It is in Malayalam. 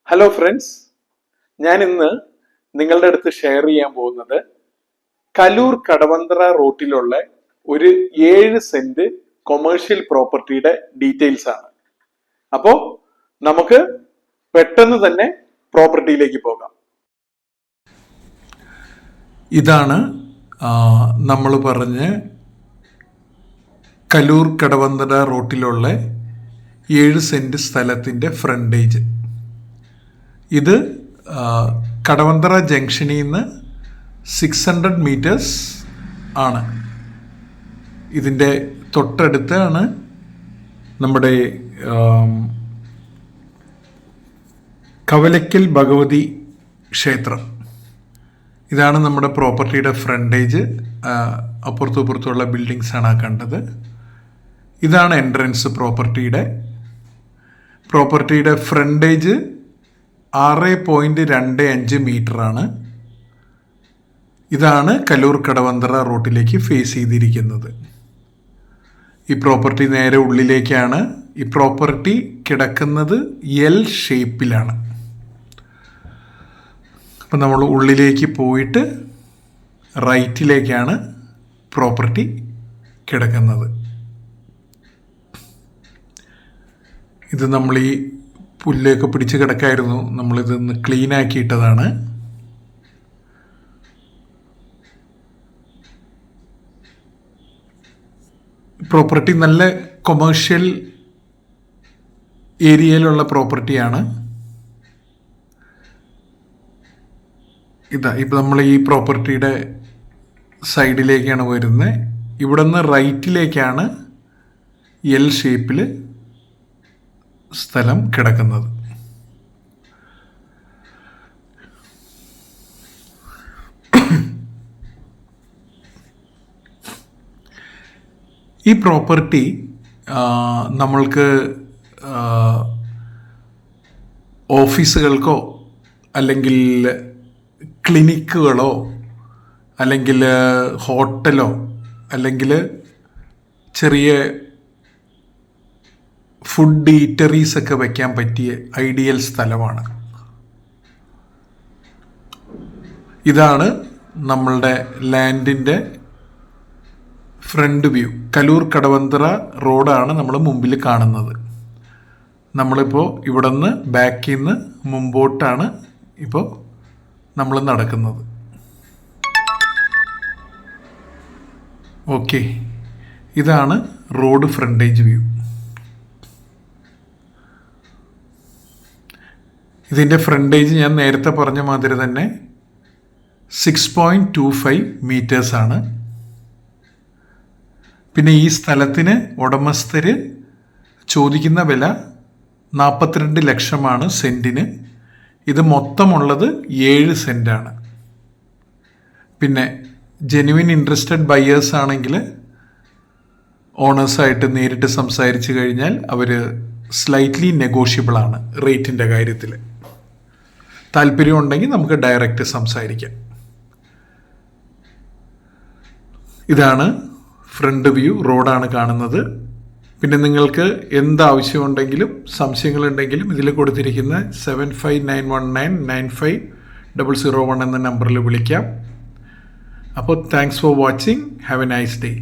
ഹലോ ഫ്രണ്ട്സ്, ഞാൻ ഇന്ന് നിങ്ങളുടെ അടുത്ത് ഷെയർ ചെയ്യാൻ പോകുന്നത് കലൂർ കടവന്ത്ര റോട്ടിലുള്ള ഒരു 7 സെന്റ് കൊമേഴ്ഷ്യൽ പ്രോപ്പർട്ടിയുടെ ഡീറ്റെയിൽസ് ആണ്. അപ്പോൾ നമുക്ക് പെട്ടെന്ന് തന്നെ പ്രോപ്പർട്ടിയിലേക്ക് പോകാം. ഇതാണ് നമ്മൾ പറഞ്ഞ കലൂർ കടവന്ത്ര റോട്ടിലുള്ള 7 സെന്റ് സ്ഥലത്തിൻ്റെ ഫ്രണ്ടേജ്. ഇത് കടവന്ത്ര ജംഗ്ഷനിൽ നിന്ന് 600 മീറ്റേഴ്സ് ആണ്. ഇതിൻ്റെ തൊട്ടടുത്താണ് നമ്മുടെ കവലക്കൽ ഭഗവതി ക്ഷേത്രം. ഇതാണ് നമ്മുടെ പ്രോപ്പർട്ടിയുടെ ഫ്രണ്ടേജ്. അപ്പുറത്തും ഇപ്പുറത്തുള്ള ബിൽഡിങ്സ് ആണ് കണ്ടത്. ഇതാണ് എൻട്രൻസ്. പ്രോപ്പർട്ടിയുടെ ഫ്രണ്ടേജ് 6.25 മീറ്റർ ആണ്. ഇതാണ് കലൂർ കടവന്ത്ര റോട്ടിലേക്ക് ഫേസ് ചെയ്തിരിക്കുന്നത്. ഈ പ്രോപ്പർട്ടി നേരെ ഉള്ളിലേക്കാണ്. ഈ പ്രോപ്പർട്ടി കിടക്കുന്നത് എൽ ഷേപ്പിലാണ്. അപ്പം നമ്മൾ ഉള്ളിലേക്ക് പോയിട്ട് റൈറ്റിലേക്കാണ് പ്രോപ്പർട്ടി കിടക്കുന്നത്. ഇത് നമ്മൾ ഈ പുല്ലൊക്കെ പിടിച്ച് കിടക്കായിരുന്നു, നമ്മളിതൊന്ന് ക്ലീൻ ആക്കിയിട്ടതാണ്. പ്രോപ്പർട്ടി നല്ല കൊമേഴ്ഷ്യൽ ഏരിയയിലുള്ള പ്രോപ്പർട്ടിയാണ്. ഇപ്പം നമ്മൾ ഈ പ്രോപ്പർട്ടിയുടെ സൈഡിലേക്കാണ് വരുന്നത്. ഇവിടെ നിന്ന് റൈറ്റിലേക്കാണ് എൽ ഷേപ്പിൽ സ്ഥലം കിടക്കുന്നത്. ഈ പ്രോപ്പർട്ടി നമ്മൾക്ക് ഓഫീസുകൾക്കോ അല്ലെങ്കിൽ ക്ലിനിക്കുകളോ അല്ലെങ്കിൽ ഹോട്ടലോ അല്ലെങ്കിൽ ചെറിയ ഫുഡ് ഈറ്ററീസ് ഒക്കെ വയ്ക്കാൻ പറ്റിയ ഐഡിയൽ സ്ഥലമാണ്. ഇതാണ് നമ്മളുടെ ലാൻഡിൻ്റെ ഫ്രണ്ട് വ്യൂ. കലൂർ കടവന്ത്ര റോഡാണ് നമ്മൾ മുമ്പിൽ കാണുന്നത്. നമ്മളിപ്പോൾ ഇവിടെ നിന്ന് ബാക്കിൽ നിന്ന് മുമ്പോട്ടാണ് ഇപ്പോൾ നമ്മൾ നടക്കുന്നത്. ഓക്കെ, ഇതാണ് റോഡ് ഫ്രണ്ടേജ് വ്യൂ. ഇതിൻ്റെ ഫ്രണ്ടേജ് ഞാൻ നേരത്തെ പറഞ്ഞ മാതിരി തന്നെ 6.25 മീറ്റേഴ്സാണ്. പിന്നെ ഈ സ്ഥലത്തിന് ഉടമസ്ഥർ ചോദിക്കുന്ന വില 42 ലക്ഷമാണ് സെൻറ്റിന്. ഇത് മൊത്തമുള്ളത് 7 സെൻറ്റാണ്. പിന്നെ ജെന്യുവിൻ ഇൻട്രസ്റ്റഡ് ബയേഴ്സ് ആണെങ്കിൽ ഓണേഴ്സായിട്ട് നേരിട്ട് സംസാരിച്ച് കഴിഞ്ഞാൽ അവർ സ്ലൈറ്റ്ലി നെഗോഷ്യബിൾ ആണ് റേറ്റിൻ്റെ കാര്യത്തിൽ. താല്പര്യമുണ്ടെങ്കിൽ നമുക്ക് ഡയറക്റ്റ് സംസാരിക്കാം. ഇതാണ് ഫ്രണ്ട് വ്യൂ, റോഡാണ് കാണുന്നത്. പിന്നെ നിങ്ങൾക്ക് എന്താവശ്യമുണ്ടെങ്കിലും സംശയങ്ങളുണ്ടെങ്കിലും ഇതിൽ കൊടുത്തിരിക്കുന്ന 7591995001 എന്ന നമ്പറിൽ വിളിക്കാം. അപ്പോൾ thanks for watching. Have A nice day.